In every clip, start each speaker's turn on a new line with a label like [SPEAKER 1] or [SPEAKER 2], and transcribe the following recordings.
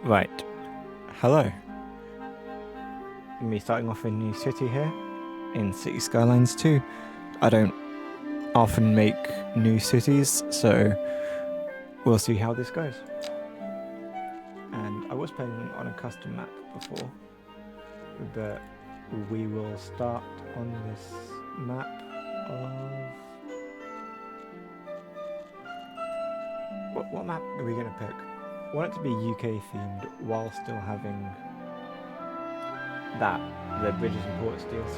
[SPEAKER 1] Right. Hello. Me starting off a new city here in City Skylines 2. I don't often make new cities, so we'll see how this goes. And I was playing on a custom map before, but we will start on this map of... What map are we going to pick? I want it to be UK themed while still having the Bridges and Ports DLC.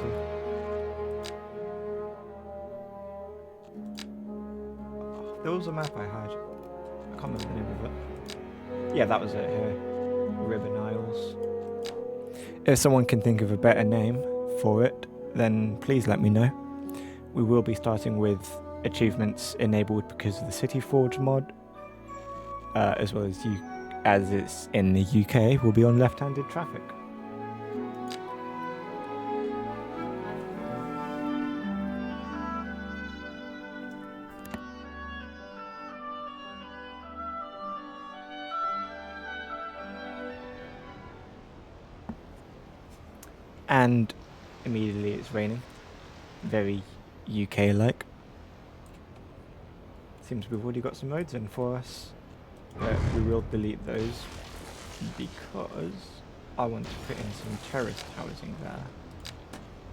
[SPEAKER 1] There was a map I had. I can't remember the name of it. Yeah, that was it here. Ribbon Isles. If someone can think of a better name for it, then please let me know. We will be starting with achievements enabled because of the City Forge mod, as well as it's in the UK, we'll be on left-handed traffic. And immediately it's raining. Very UK-like. Seems we've already got some roads in for us. But we will delete those because I want to put in some terraced housing there.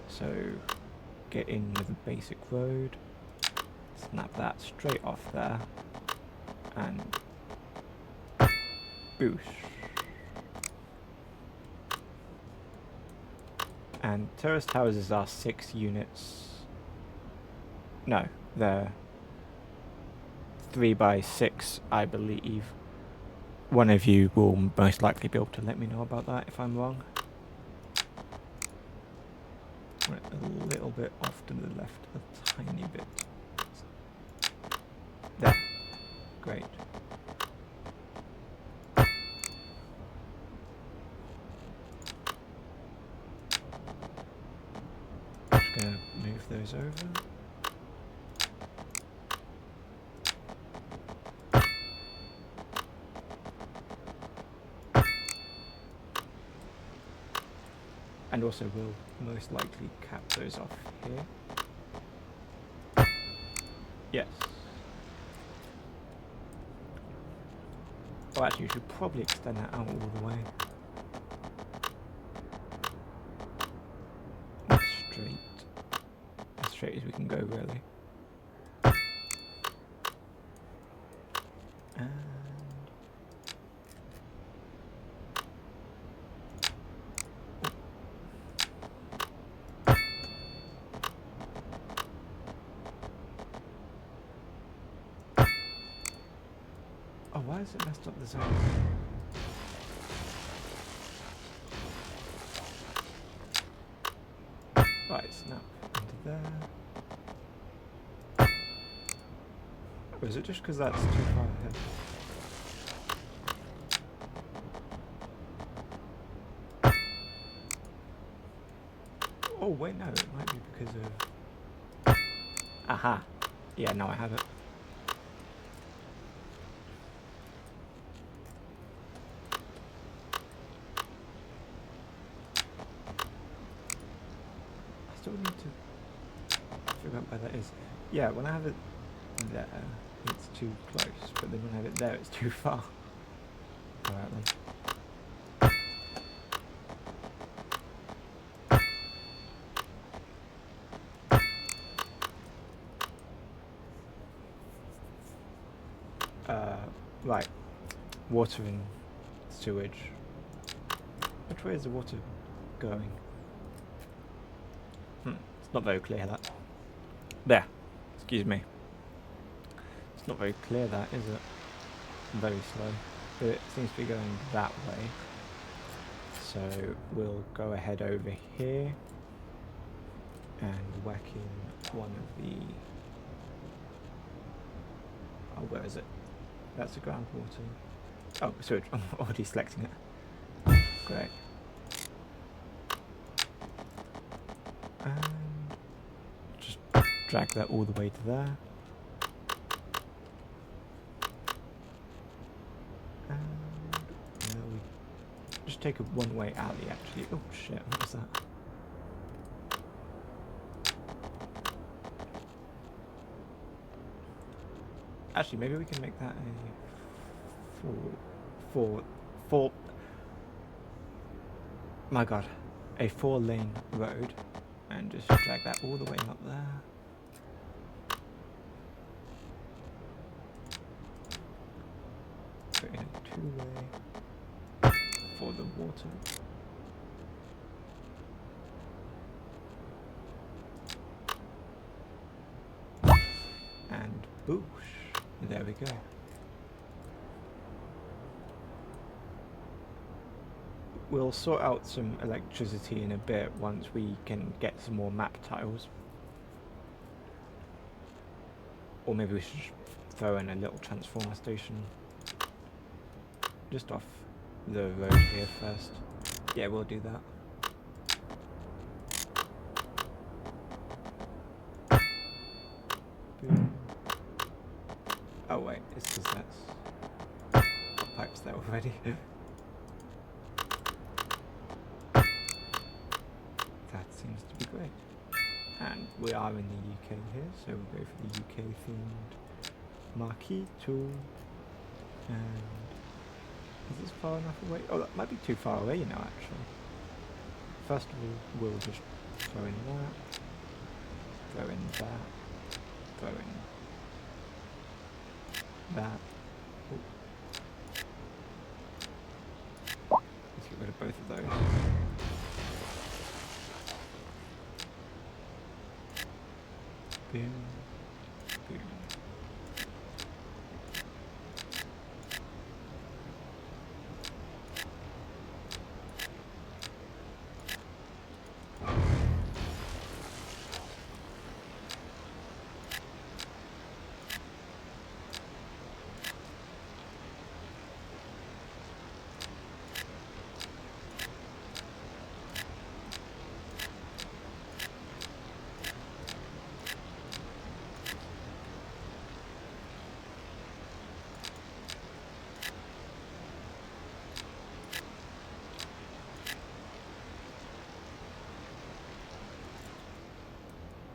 [SPEAKER 1] So get in with a basic road, snap that straight off there, and boosh. And terraced houses are 6 units. No, they're 3 by 6, I believe. One of you will most likely be able to let me know about that if I'm wrong. Right, a little bit off to the left, a tiny bit. There. Great. Just gonna move those over. And also we'll most likely cap those off here. Yes. Oh, actually, we should probably extend that out all the way. As straight as we can go, really. And oh, why has it messed up the zone? Right, snap into there. Or is it just because that's too far ahead? Oh wait, no, it might be because of... Aha! Yeah, now I have it. I still need to figure out where that is. Yeah, when I have it there, it's too close, but then when I have it there, it's too far. Alright then. Right. Water and sewage. Which way is the water going? It's not very clear, that. There. Excuse me. It's not very clear, that, is it? Very slow. But it seems to be going that way. So we'll go ahead over here and whack in one of the... Oh, where is it? That's the groundwater. Oh, sewage. I'm already selecting it. Great. And just drag that all the way to there. And there we just take a one-way alley, actually. Oh shit, what was that? Actually, maybe we can make that a four. My God, a 4-lane road, and just drag that all the way up there. Put in a 2-way for the water. And boosh. There we go. We'll sort out some electricity in a bit once we can get some more map tiles. Or maybe we should throw in a little transformer station just off the road here first. Yeah, we'll do that. Boom. Oh wait, it's because that's got pipes there already. That seems to be great. And we are in the UK here, so we'll go for the UK themed marquee tool. And is this far enough away? Oh, that might be too far away, you know, actually. First of all, we'll just throw in that, throw in that, throw in that. Ooh. Let's get rid of both of those. Boom, boom.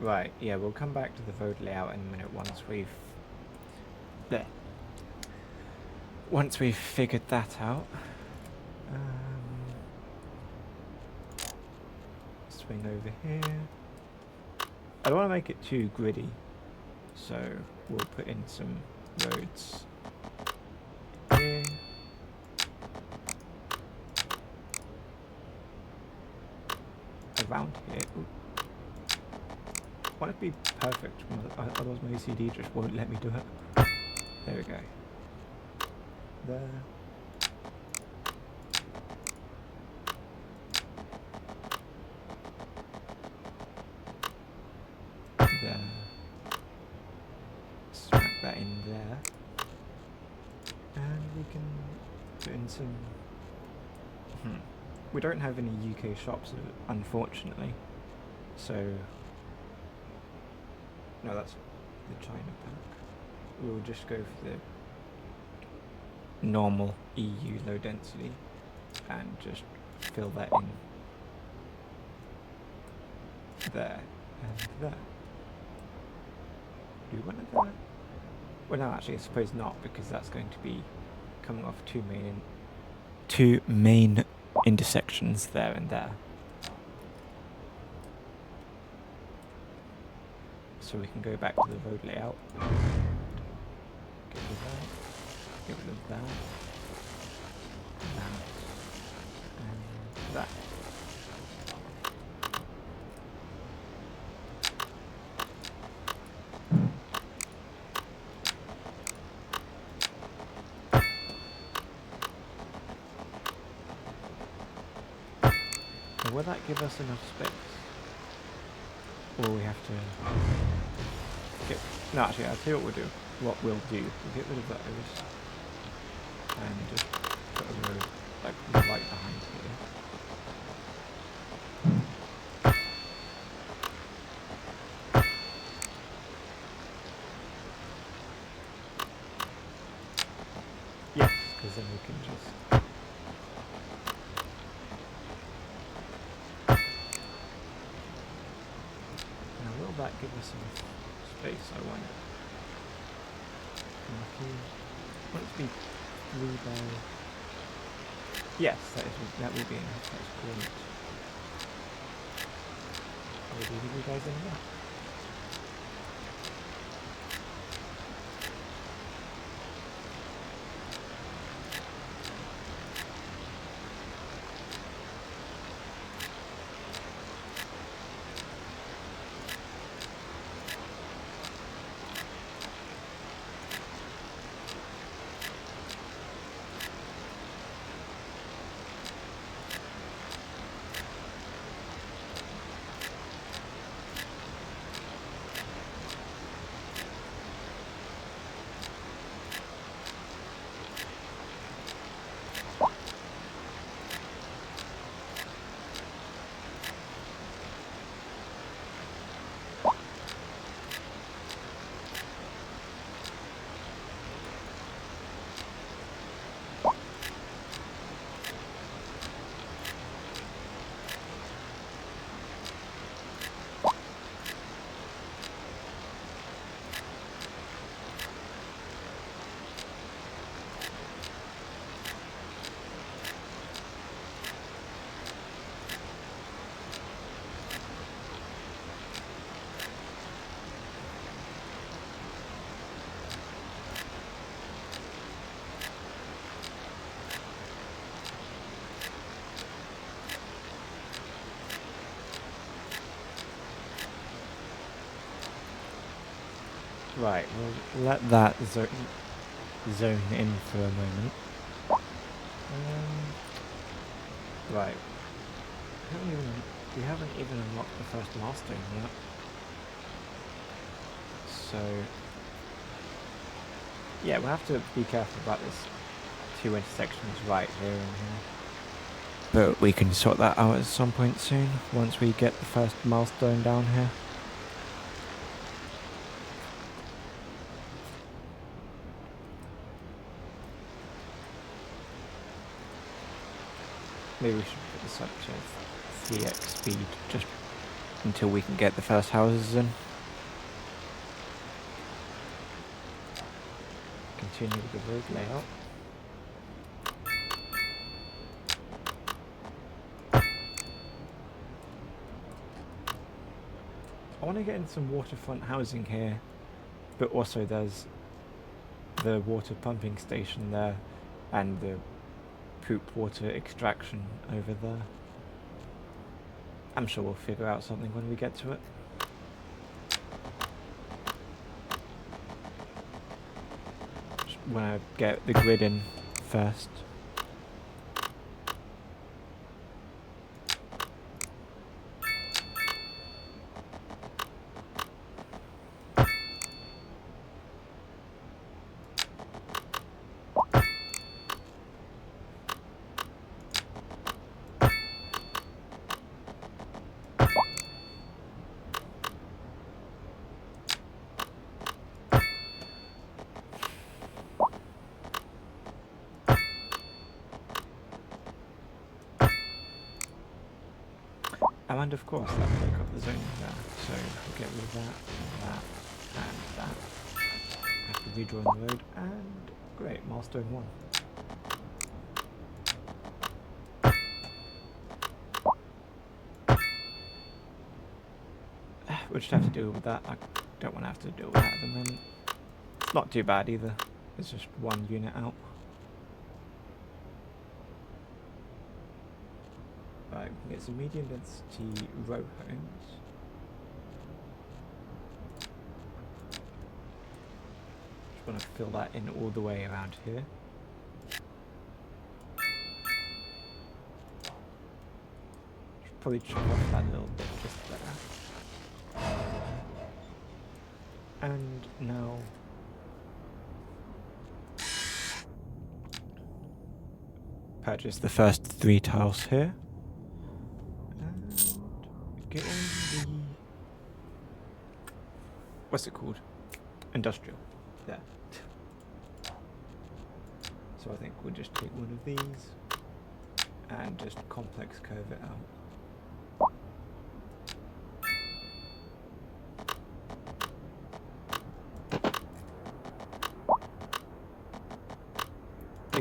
[SPEAKER 1] Right, yeah, we'll come back to the road layout in a minute once we've figured that out. Swing over here. I don't want to make it too gritty, so we'll put in some roads here. Around here. Ooh. I want it to be perfect, otherwise my OCD just won't let me do it. There we go. There. There. Smack that in there. And we can put in some... We don't have any UK shops, unfortunately. So... No, that's the China pack. We'll just go for the normal EU low density and just fill that in there and there. Do we want it there? Well, no, actually, I suppose not, because that's going to be coming off two main intersections there and there. So we can go back to the road layout. Get rid of that. Get rid of that. That. And that. Now, will that give us enough space? Or we have to... No, actually, I'll tell you what we'll do. We'll get rid of those and just put a road like right behind here. Yes, because then we can just that give us some space? I wonder. Won't it be 3 by... Yes, that will be enough. That's great. I'll do you guys in there. Right, we'll let that zone in for a moment. Right. We haven't even unlocked the first milestone yet. So... yeah, we'll have to be careful about this 2 intersections right here and here. But we can sort that out at some point soon, once we get the first milestone down here. Maybe we should put this up to 3x speed just until we can get the first houses in. Continue with the road layout. I want to get in some waterfront housing here, but also there's the water pumping station there and the poop water extraction over there. I'm sure we'll figure out something when we get to it. Just want to get the grid in first. And of course that will break up the zone there, so we'll get rid of that, and that. Have to redraw the road, and great, milestone 1. We'll just have to deal with that. I don't want to have to deal with that at the moment. It's not too bad either, it's just 1 unit out. Right, we can get some medium density row homes. Just want to fill that in all the way around here. Should probably chop off that little bit just there. And now purchase the first 3 tiles here. Get on the... what's it called? Industrial. There. So I think we'll just take one of these and just complex curve it out.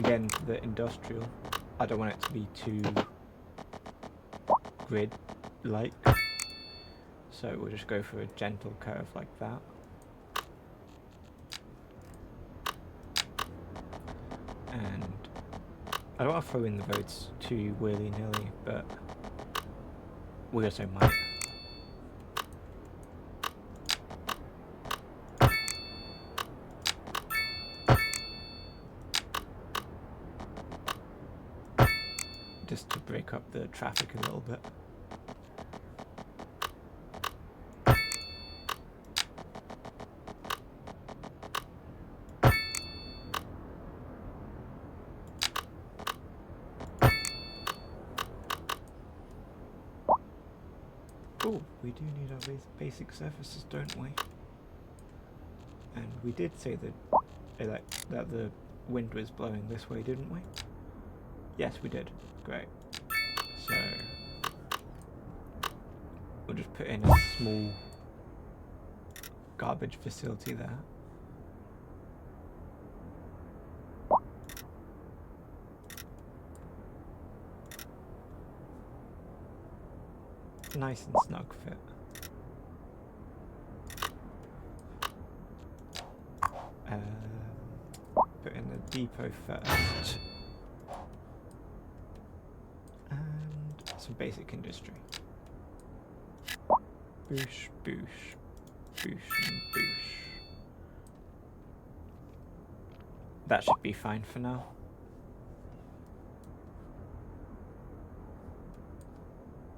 [SPEAKER 1] again for the industrial, I don't want it to be too grid-like, so we'll just go for a gentle curve like that. And I don't want to throw in the roads too willy-nilly, but we also might. Just to break up the traffic a little bit. Oh, we do need our basic surfaces, don't we? And we did say that the wind was blowing this way, didn't we? Yes, we did. Great. So we'll just put in a small garbage facility there. Nice and snug fit. Put in the depot first. And some basic industry. Boosh, boosh, boosh, and boosh. That should be fine for now.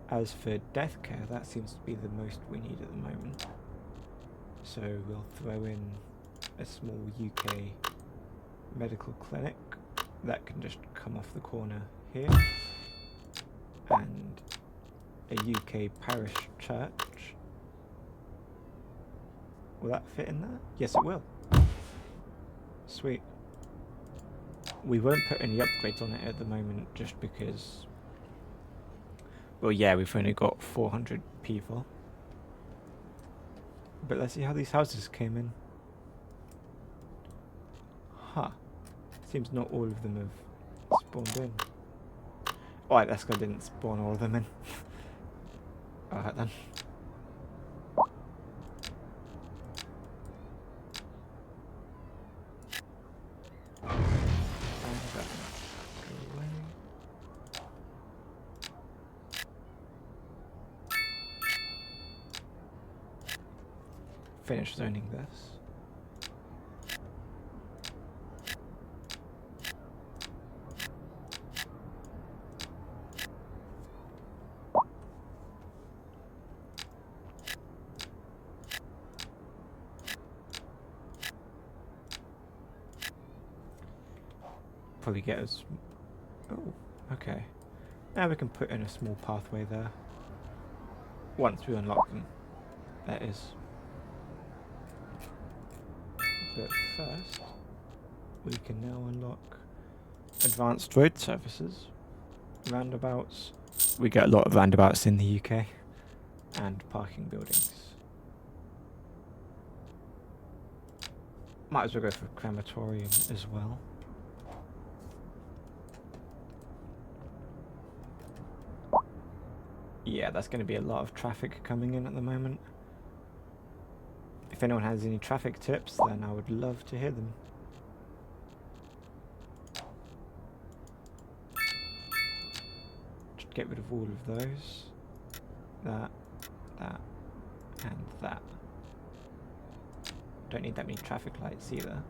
[SPEAKER 1] As for death care, that seems to be the most we need at the moment. So we'll throw in a small UK medical clinic that can just come off the corner here, and a UK parish church. Will that fit in there? Yes, it will. Sweet. We won't put any upgrades on it at the moment just because, well, yeah, we've only got 400 people. But let's see how these houses came in. Huh. Seems not all of them have spawned in. Alright, that's because I didn't spawn all of them in. Alright then. Finish zoning this. Probably get us. Oh, okay. Now we can put in a small pathway there. Once we unlock them, that is. But first, we can now unlock advanced road services, roundabouts. We get a lot of roundabouts in the UK, and parking buildings. Might as well go for crematorium as well. Yeah, that's going to be a lot of traffic coming in at the moment. If anyone has any traffic tips, then I would love to hear them. Just get rid of all of those. That, and that. Don't need that many traffic lights either.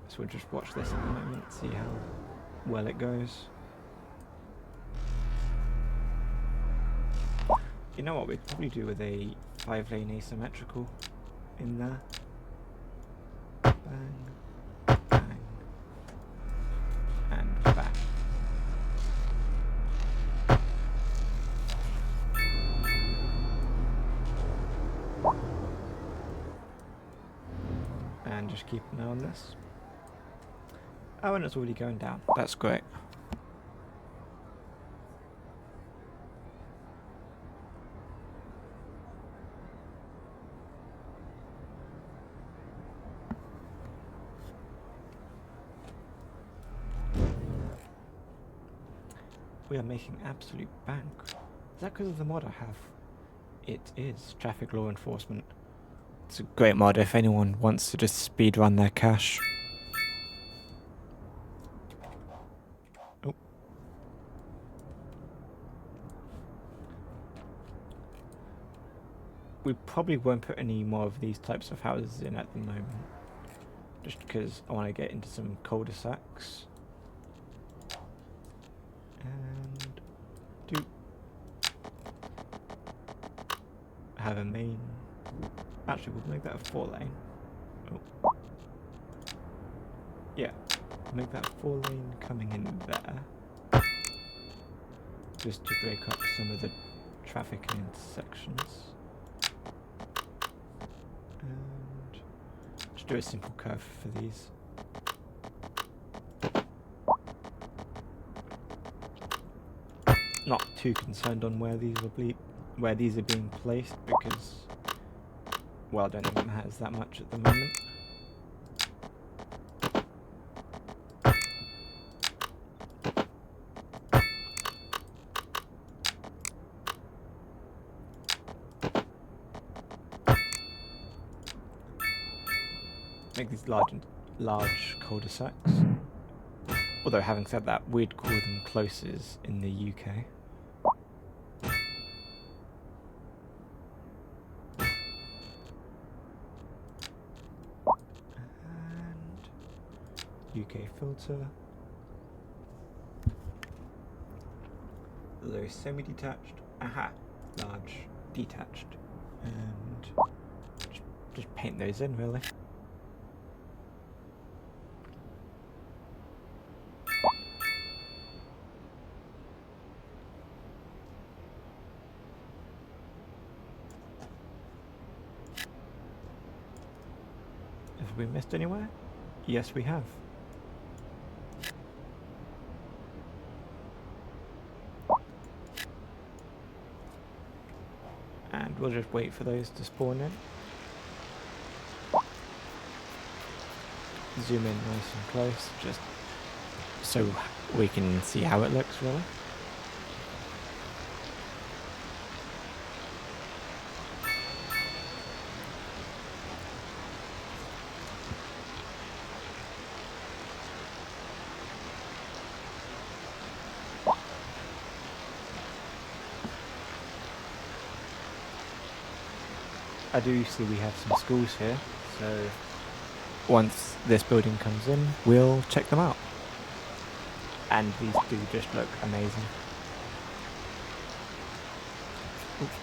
[SPEAKER 1] So we'll just watch this at the moment, see how well it goes. You know what, we'd probably do with a 5-lane asymmetrical in there. Bang, bang, and bang. And just keep an eye on this. Oh, and it's already going down. That's great. We are making absolute bank. Is that because of the mod I have? It is traffic law enforcement. It's a great mod if anyone wants to just speed run their cash. Oh. We probably won't put any more of these types of houses in at the moment, just because I want to get into some cul-de-sacs. And do have a main. Actually, we'll make that a 4-lane. Oh. Yeah, make that 4-lane coming in there, just to break up some of the traffic and intersections. And just do a simple curve for these. Not too concerned on where these are being placed because, well, I don't think it matters that much at the moment. Make these large cul-de-sacs. Although, having said that, we'd call them closes in the UK. And UK filter. Low semi-detached. Aha! Large detached. And just paint those in, really. Have we missed anywhere? Yes, we have. And we'll just wait for those to spawn in. Zoom in nice and close, just so we can see how it looks, really. I do see we have some schools here, so once this building comes in, we'll check them out. And these do just look amazing. Oops,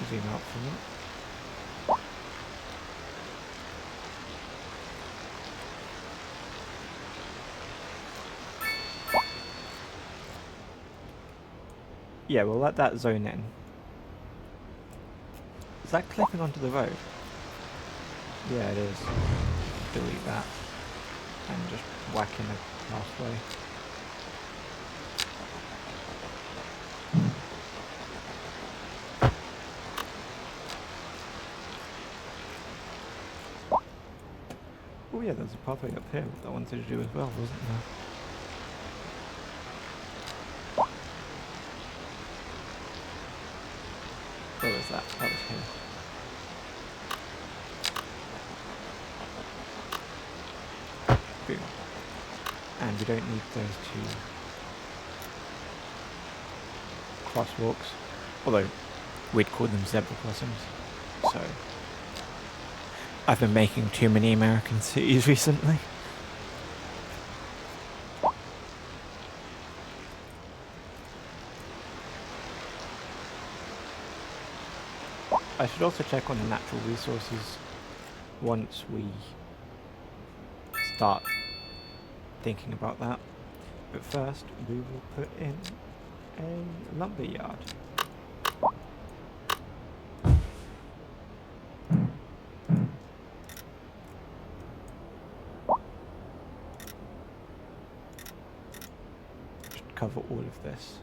[SPEAKER 1] zoom out for a minute. Yeah, we'll let that zone in. Is that clipping onto the road? Yeah, it is. Delete that. And just whack in a pathway. Oh yeah, there's a pathway up here that I wanted to do as well, wasn't there? Where was that? That was here. Boom. And we don't need those two crosswalks, although we'd call them zebra crossings. So I've been making too many American cities recently. I should also check on the natural resources once we start thinking about that. But first, we will put in a lumber yard. Should cover all of this.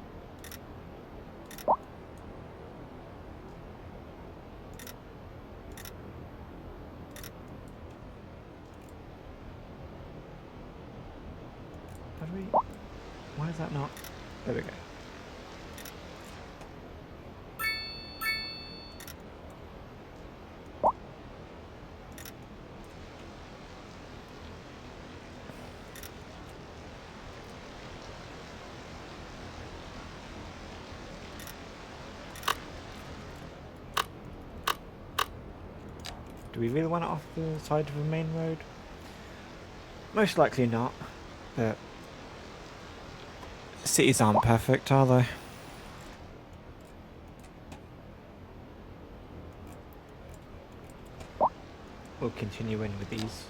[SPEAKER 1] Why is that not? There we go. Do we really want it off the side of a main road? Most likely not, but cities aren't perfect, are they? We'll continue in with these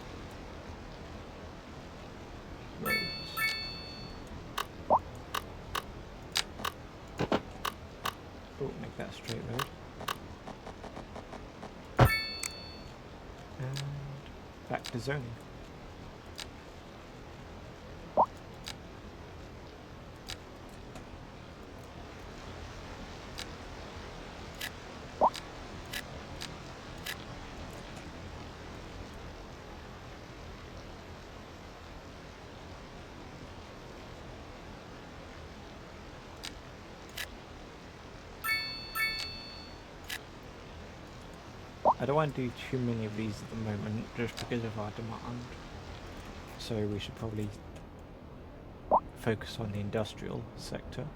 [SPEAKER 1] roads. Oh, make that a straight road. And back to zoning. I don't want to do too many of these at the moment, just because of our demand. So we should probably focus on the industrial sector.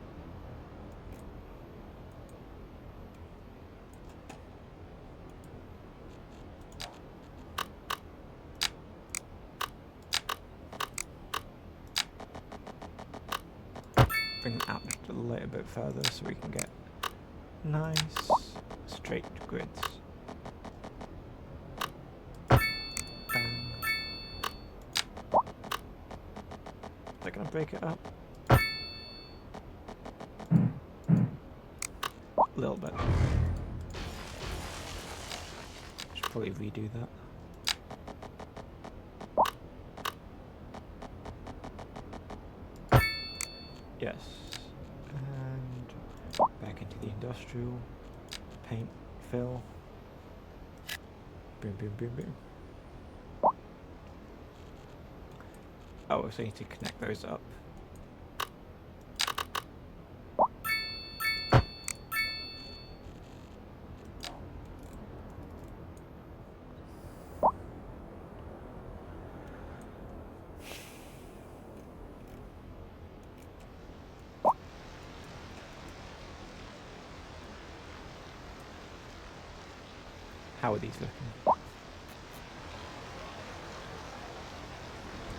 [SPEAKER 1] Bring it out just a little bit further so we can get nice straight grids. Is that going to break it up? A little bit. Should probably redo that. Yes. And back into the industrial. Paint, fill. Boom, boom, boom, boom. Oh, so I need to connect those up. How are these looking?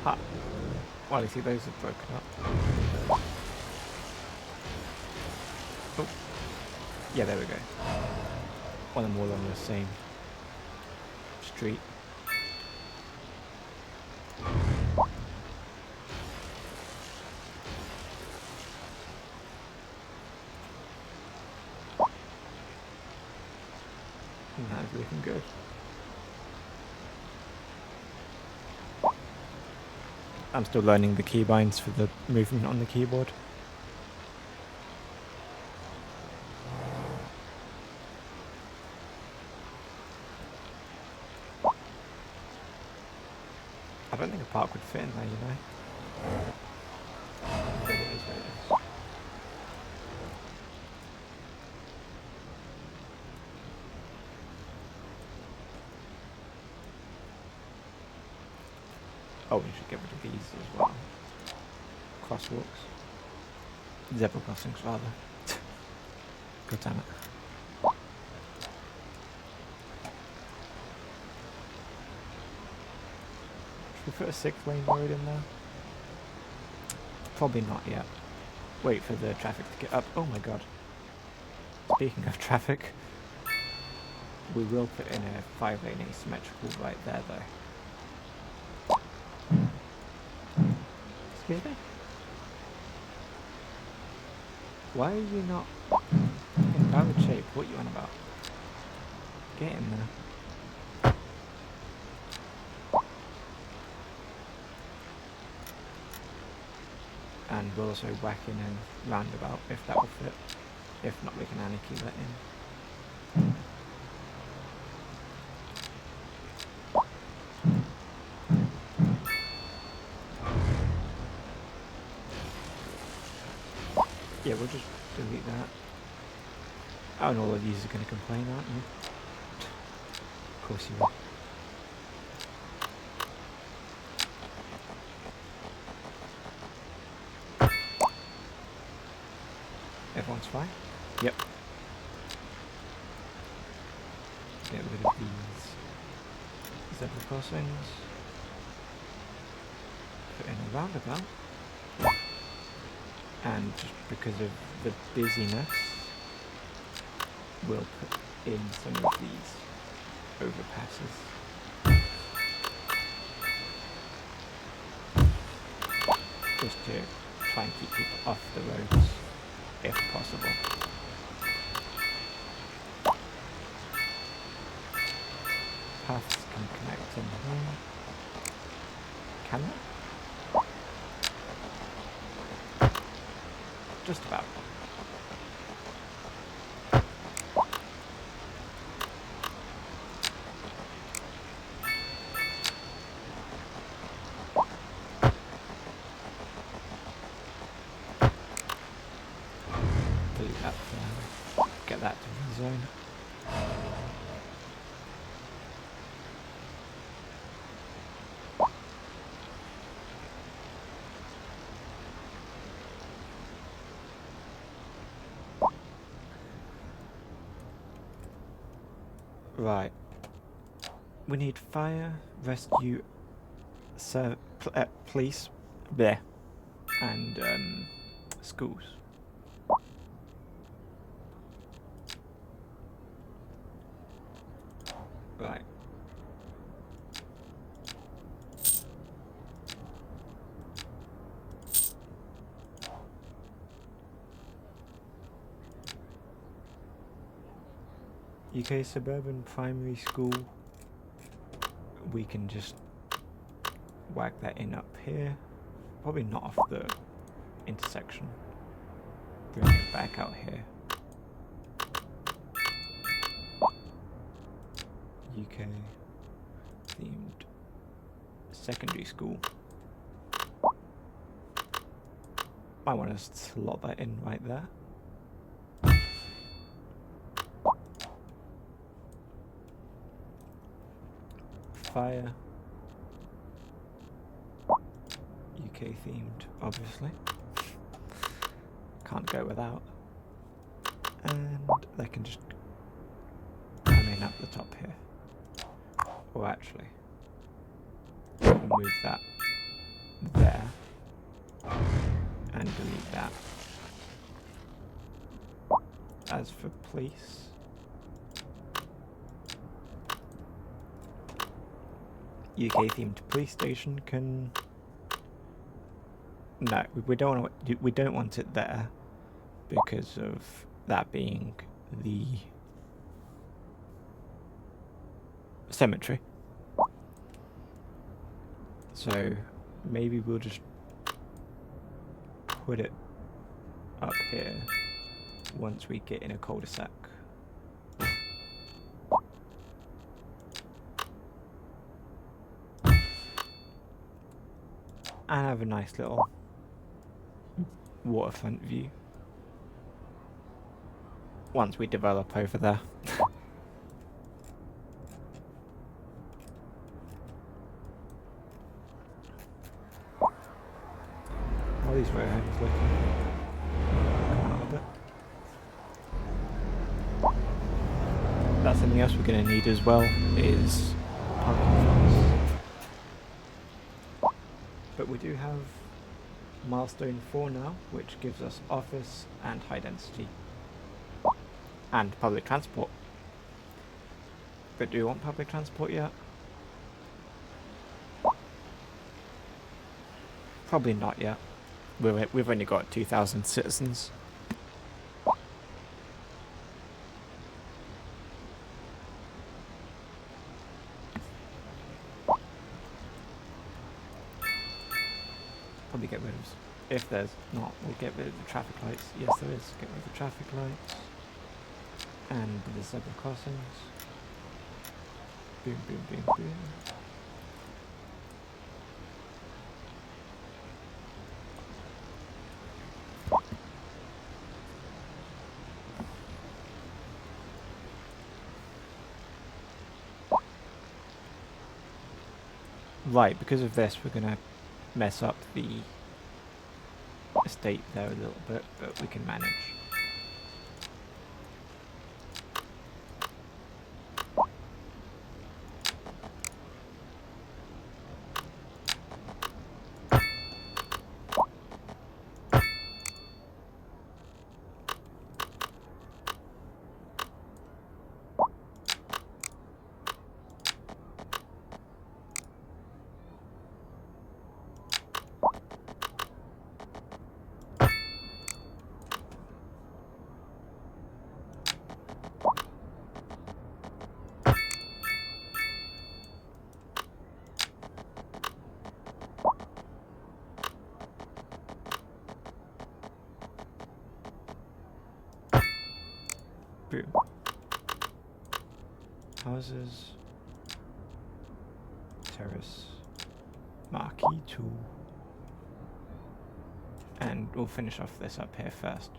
[SPEAKER 1] Ha! Well, you see those are broken up. Oh. Yeah, there we go. One of them all on the same street. That's looking good. I'm still learning the keybinds for the movement on the keyboard. I don't think a park would fit in there, you know. But it is what it is. Oh, we should get rid of these as well. Crosswalks. Zebra crossings, rather. God damn it. Should we put a 6-lane road in there? Probably not yet. Wait for the traffic to get up. Oh my god. Speaking of traffic, we will put in a 5-lane asymmetrical right there though. Excuse me? Why are you not in valid shape? What are you on about? Get in there. And we'll also whack in a roundabout if that will fit. If not, we can anarchy that in. Yeah, we'll just delete that. Oh, and all of these are going to complain, aren't you? Of course you will. Everyone's fine? Yep. Get rid of these. zebra crossings. Put in a roundabout. And just because of the busyness, we'll put in some of these overpasses. Just to try and keep people off the roads, if possible. Paths can connect in here. Can they? Just about. Delete that for now. Get that to the zone. Right. We need fire, rescue, police, there, and schools. Right. UK Suburban Primary School, we can just whack that in up here. Probably not off the intersection. Bring it back out here. UK themed secondary school. Might want to slot that in right there. Fire. UK themed, obviously. Can't go without. And they can just come in up the top here. Or actually, we'll move that there and delete that. As for police, UK themed police station can. No, we don't want it there because of that being the cemetery. So maybe we'll just put it up here once we get in a cul-de-sac. And have a nice little waterfront view once we develop over there. All these road homes looking. Come out a bit. That's something else we're going to need as well is parking funds. But we do have milestone 4 now, which gives us office and high density and public transport. But do we want public transport yet? Probably not yet. We've only got 2,000 citizens. Probably get rid of, if there's not, we'll get rid of the traffic lights. Yes, there is. Get rid of the traffic lights and the zebra crossings. Boom, boom, boom, boom. Right, because of this, we're gonna mess up the estate there a little bit, but we can manage. Boom. Houses. Terrace. Marquee tool. And we'll finish off this up here first.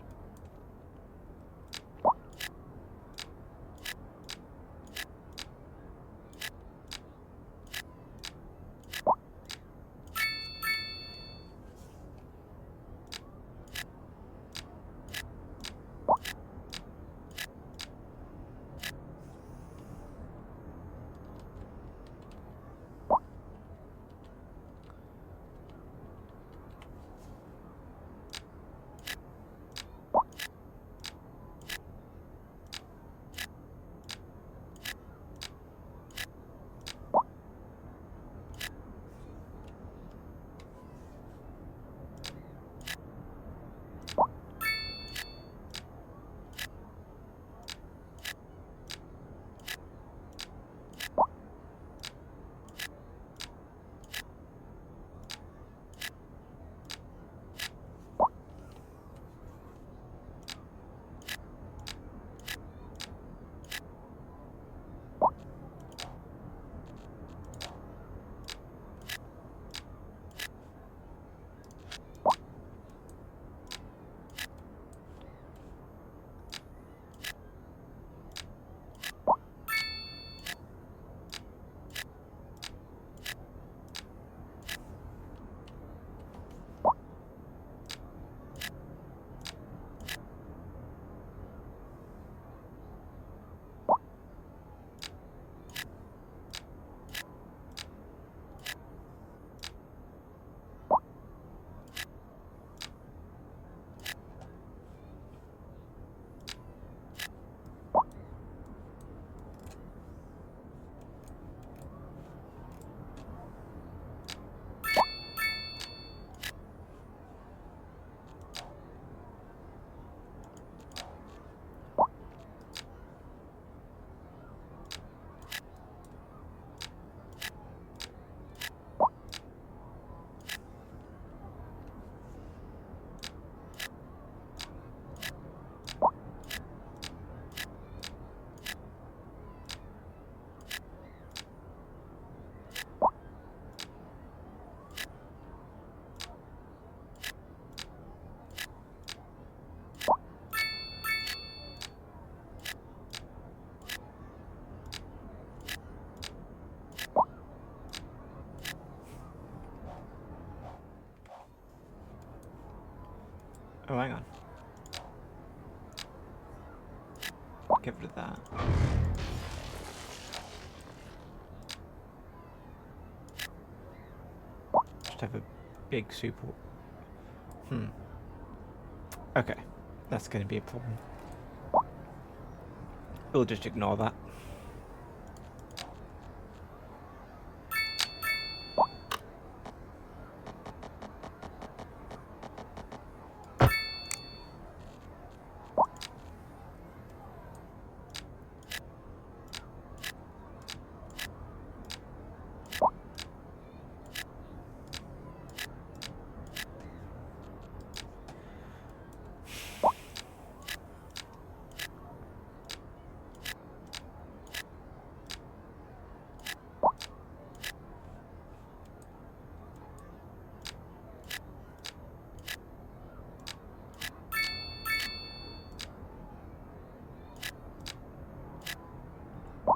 [SPEAKER 1] Oh, hang on. Get rid of that. Just have a big super... Okay. That's going to be a problem. We'll just ignore that.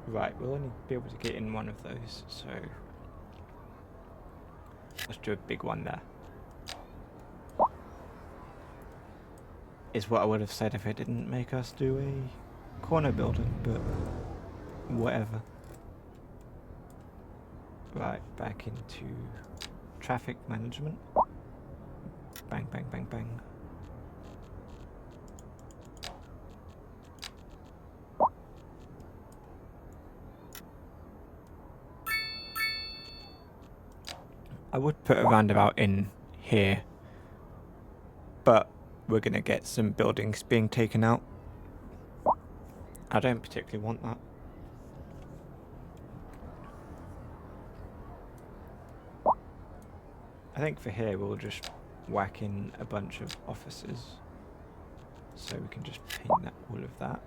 [SPEAKER 1] Right, we'll only be able to get in one of those, so let's do a big one there. Is what I would have said if it didn't make us do a corner building, but whatever. Right, back into traffic management. Bang, bang, bang, bang. I would put a roundabout in here, but we're going to get some buildings being taken out. I don't particularly want that. I think for here we'll just whack in a bunch of offices, so we can just paint that, all of that.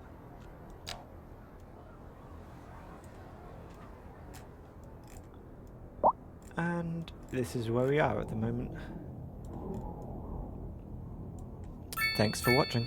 [SPEAKER 1] And this is where we are at the moment. Thanks for watching.